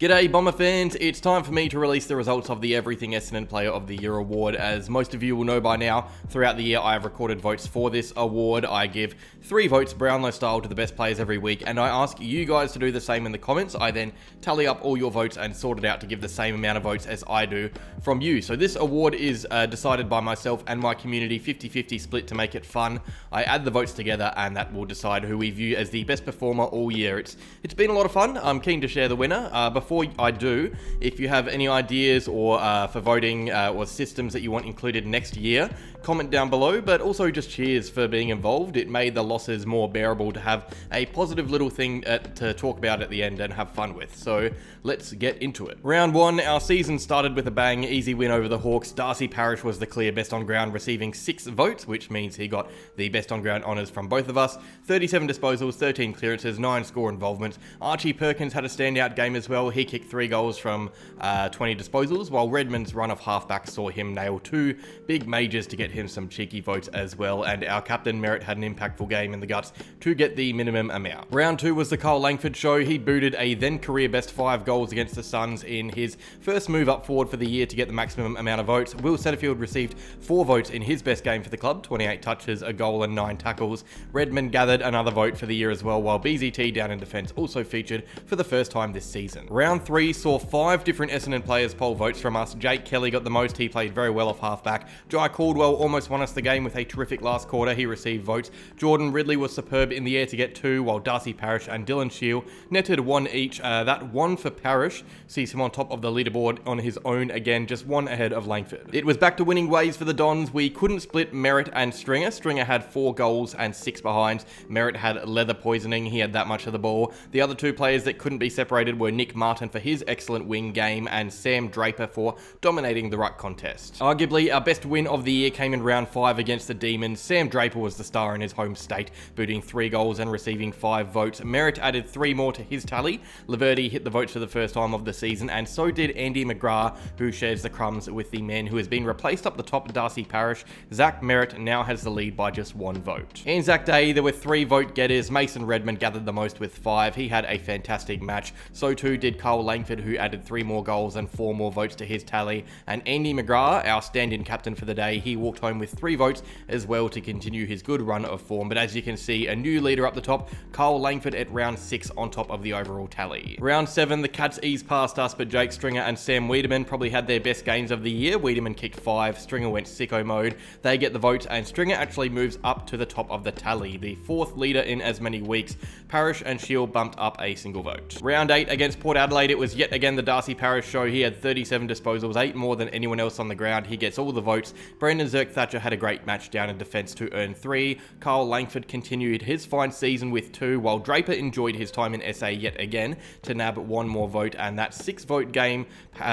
G'day Bomber fans, it's time for me to release the results of the Everything Essendon Player of the Year award. As most of you will know by now, throughout the year I have recorded votes for this award. I give 3 votes Brownlow style to the best players every week, and I ask you guys to do the same in the comments. I then tally up all your votes and sort it out to give the same amount of votes as I do from you. So this award is decided by myself and my community, 50-50 split to make it fun. I add the votes together and that will decide who we view as the best performer all year. It's been a lot of fun. I'm keen to share the winner. Before I do, if you have any ideas or for voting or systems that you want included next year, comment down below, but also just cheers for being involved. It made the losses more bearable to have a positive little thing to talk about at the end and have fun with. So let's get into it. Round 1, our season started with a bang, easy win over the Hawks. Darcy Parish was the clear best on ground, receiving 6 votes, which means he got the best on ground honours from both of us. 37 disposals, 13 clearances, 9 score involvements. Archie Perkins had a standout game as well. He kicked 3 goals from 20 disposals, while Redmond's run of halfback saw him nail 2 big majors to get him some cheeky votes as well, and our captain Merritt had an impactful game in the guts to get the minimum amount. Round 2 was the Carl Langford show. He booted a then career best 5 goals against the Suns in his first move up forward for the year to get the maximum amount of votes. Will Setterfield received 4 votes in his best game for the club, 28 touches, a goal and 9 tackles. Redmond gathered another vote for the year as well, while BZT down in defence also featured for the first time this season. Round 3 saw 5 different Essendon players poll votes from us. Jake Kelly got the most. He played very well off halfback. Jai Caldwell almost won us the game with a terrific last quarter. He received votes. Jordan Ridley was superb in the air to get 2, while Darcy Parish and Dylan Shield netted 1 each. That 1 for Parish sees him on top of the leaderboard on his own again, just 1 ahead of Langford. It was back to winning ways for the Dons. We couldn't split Merritt and Stringer. Stringer had 4 goals and 6 behinds. Merritt had leather poisoning. He had that much of the ball. The other 2 players that couldn't be separated were Nick Martin for his excellent wing game and Sam Draper for dominating the ruck contest. Arguably, our best win of the year came in round 5 against the Demons. Sam Draper was the star in his home state, booting 3 goals and receiving 5 votes. Merritt added 3 more to his tally. Laverty hit the votes for the first time of the season, and so did Andy McGrath, who shares the crumbs with the man who has been replaced up the top, Darcy Parish. Zach Merritt now has the lead by just 1 vote. Anzac Day, there were 3 vote getters. Mason Redmond gathered the most with 5. He had a fantastic match. So too did Carl Langford, who added 3 more goals and 4 more votes to his tally. And Andy McGrath, our stand-in captain for the day, he walked home with 3 votes as well to continue his good run of form. But as you can see, a new leader up the top, Carl Langford at round 6 on top of the overall tally. Round 7, the Cats eased past us, but Jake Stringer and Sam Wiedemann probably had their best games of the year. Wiedemann kicked 5, Stringer went sicko mode. They get the votes, and Stringer actually moves up to the top of the tally, the 4th leader in as many weeks. Parish and Shield bumped up a single vote. Round 8 against Port Adelaide, it was yet again the Darcy Parish show. He had 37 disposals, 8 more than anyone else on the ground. He gets all the votes. Brendan Zerk-Thatcher had a great match down in defence to earn 3. Carl Langford continued his fine season with 2, while Draper enjoyed his time in SA yet again to nab 1 more vote, and that 6-vote game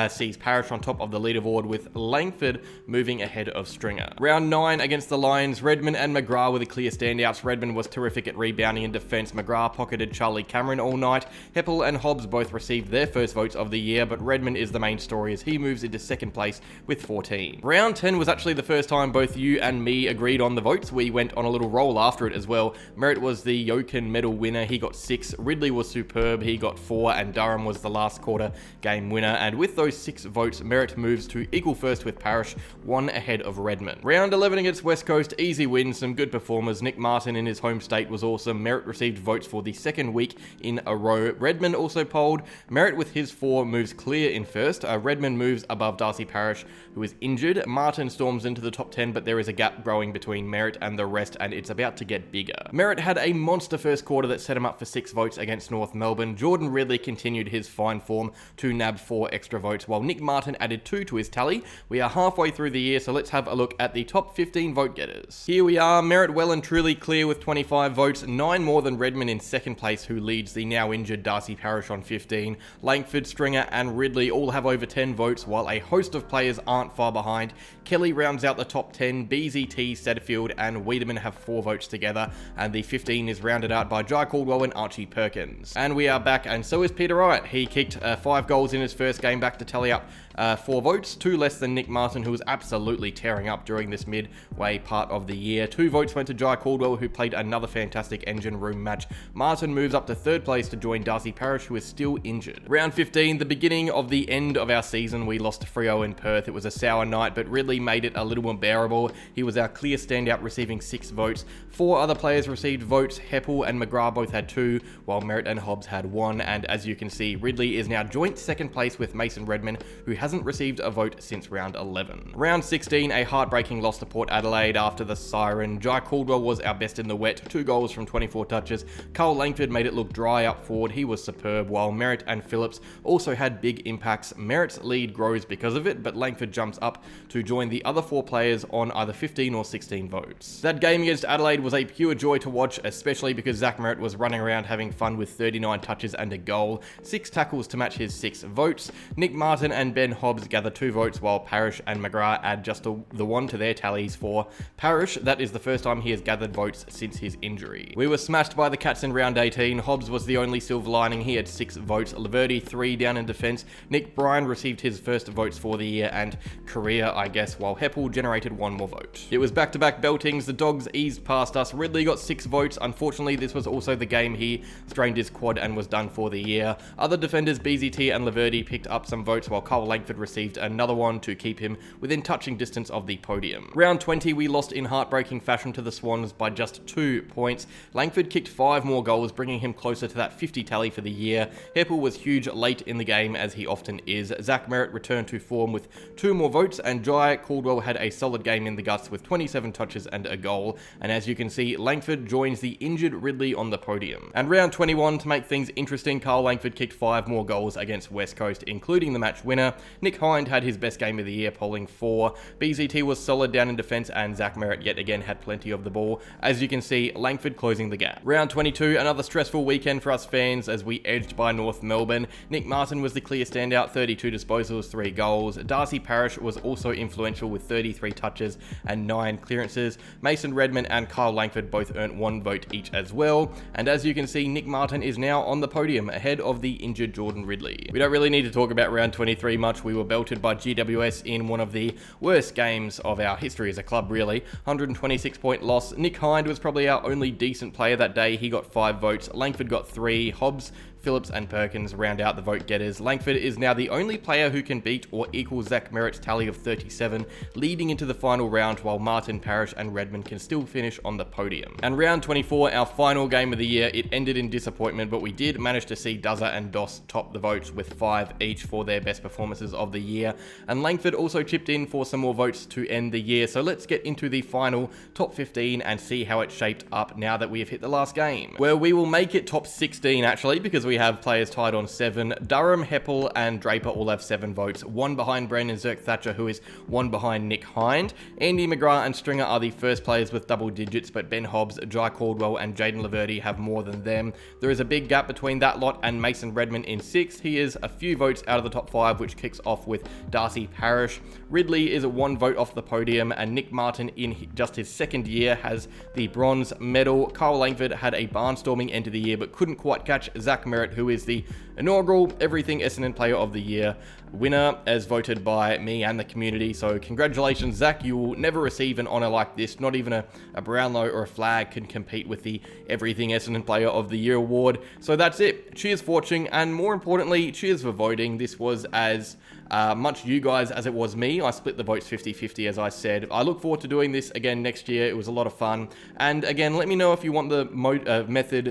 sees Parish on top of the leaderboard with Langford moving ahead of Stringer. Round 9 against the Lions, Redmond and McGrath were the clear standouts. Redmond was terrific at rebounding and defence. McGrath pocketed Charlie Cameron all night. Heppel and Hobbs both received their first votes of the year, but Redmond is the main story as he moves into 2nd place with 14. Round 10 was actually the first time both you and me agreed on the votes. We went on a little roll after it as well. Merritt was the Yokin medal winner. He got 6. Ridley was superb. He got 4, and Durham was the last quarter game winner. And with those 6 votes, Merritt moves to equal first with Parish, 1 ahead of Redmond. Round 11 against West Coast, easy win, some good performers. Nick Martin in his home state was awesome. Merritt received votes for the 2nd week in a row. Redmond also polled. Merritt with his 4 moves clear in first. Redmond moves above Darcy Parish, who is injured. Martin storms into the top 10, but there is a gap growing between Merritt and the rest, and it's about to get bigger. Merritt had a monster first quarter that set him up for 6 votes against North Melbourne. Jordan Ridley continued his fine form to nab 4 extra votes, while Nick Martin added 2 to his tally. We are halfway through the year, so let's have a look at the top 15 vote getters. Here we are, Merritt well and truly clear with 25 votes, 9 more than Redmond in 2nd place, who leads the now injured Darcy Parish on 15. Langford, Stringer and Ridley all have over 10 votes, while a host of players aren't far behind. Kelly rounds out the top 10, BZT, Setterfield and Wiedemann have 4 votes together, and the 15 is rounded out by Jai Caldwell and Archie Perkins. And we are back, and so is Peter Wright. He kicked 5 goals in his first game back to tally up 4 votes, 2 less than Nick Martin, who was absolutely tearing up during this midway part of the year. 2 votes went to Jai Caldwell, who played another fantastic engine room match. Martin moves up to 3rd place to join Darcy Parish, who is still injured. awarded. Round 15, the beginning of the end of our season, we lost to Freo in Perth. It was a sour night, but Ridley made it a little unbearable. He was our clear standout, receiving 6 votes. 4 other players received votes. Heppel and McGrath both had 2, while Merritt and Hobbs had 1. And as you can see, Ridley is now joint second place with Mason Redman, who hasn't received a vote since round 11. Round 16, a heartbreaking loss to Port Adelaide after the siren. Jai Caldwell was our best in the wet, 2 goals from 24 touches. Carl Langford made it look dry up forward. He was superb, while Merritt and Phillips also had big impacts. Merritt's lead grows because of it, but Langford jumps up to join the other 4 players on either 15 or 16 votes. That game against Adelaide was a pure joy to watch, especially because Zach Merritt was running around having fun with 39 touches and a goal, 6 tackles to match his 6 votes. Nick Martin and Ben Hobbs gather 2 votes, while Parrish and McGrath add just the 1 to their tallies. For Parrish, that is the first time he has gathered votes since his injury. We were smashed by the Cats in round 18. Hobbs was the only silver lining. He had 6 votes. Laverty 3 down in defence. Nick Bryan received his first votes for the year and career, I guess, while Heppel generated 1 more vote. It was back-to-back beltings. The Dogs eased past us. Ridley got 6 votes. Unfortunately, this was also the game he strained his quad and was done for the year. Other defenders, BZT and Laverty, picked up some votes, while Carl Langford received another one to keep him within touching distance of the podium. Round 20, we lost in heartbreaking fashion to the Swans by just 2 points. Langford kicked 5 more goals, bringing him closer to that 50 tally for the year. Heppel was huge late in the game, as he often is. Zach Merritt returned to form with 2 more votes, and Jai Caldwell had a solid game in the guts with 27 touches and a goal. And as you can see, Langford joins the injured Ridley on the podium. And round 21, to make things interesting, Carl Langford kicked 5 more goals against West Coast, including the match winner. Nick Hind had his best game of the year, polling 4. BZT was solid down in defence, and Zach Merritt yet again had plenty of the ball. As you can see, Langford closing the gap. Round 22, another stressful weekend for us fans as we edged by North Melbourne. Nick Martin was the clear standout, 32 disposals, 3 goals. Darcy Parish was also influential with 33 touches and 9 clearances. Mason Redman and Kyle Langford both earned 1 vote each as well. And as you can see, Nick Martin is now on the podium ahead of the injured Jordan Ridley. We don't really need to talk about round 23 much. We were belted by GWS in one of the worst games of our history as a club, really. 126-point loss. Nick Hind was probably our only decent player that day. He got 5 votes. Langford got 3. Hobbs, Phillips and Perkins round out the vote getters. Langford is now the only player who can beat or equal Zach Merritt's tally of 37, leading into the final round, while Martin, Parrish and Redmond can still finish on the podium. And round 24, our final game of the year, it ended in disappointment, but we did manage to see Duzza and Doss top the votes with 5 each for their best performances of the year. And Langford also chipped in for some more votes to end the year. So let's get into the final top 15 and see how it shaped up now that we have hit the last game, where we will make it top 16 actually, because we have players tied on 7. Durham, Heppel and Draper all have 7 votes, 1 behind Brandon Zerk-Thatcher, who is 1 behind Nick Hind. Andy McGrath and Stringer are the first players with double digits, but Ben Hobbs, Jai Caldwell and Jaden Laverty have more than them. There is a big gap between that lot and Mason Redman in 6th. He is a few votes out of the top 5, which kicks off with Darcy Parish. Ridley is 1 vote off the podium, and Nick Martin in just his 2nd year has the bronze medal. Kyle Langford had a barnstorming end of the year, but couldn't quite catch Zach Merritt, who is the inaugural Everything Essendon Player of the Year winner, as voted by me and the community. So congratulations, Zach. You will never receive an honour like this. Not even a Brownlow or a flag can compete with the Everything Essendon Player of the Year award. So that's it. Cheers for watching, and more importantly, cheers for voting. This was as much you guys as it was me. I split the votes 50-50, as I said. I look forward to doing this again next year. It was a lot of fun. And again, let me know if you want the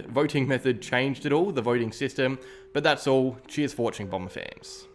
voting method changed at all, the voting system. But that's all. Cheers for watching, Bomber fans.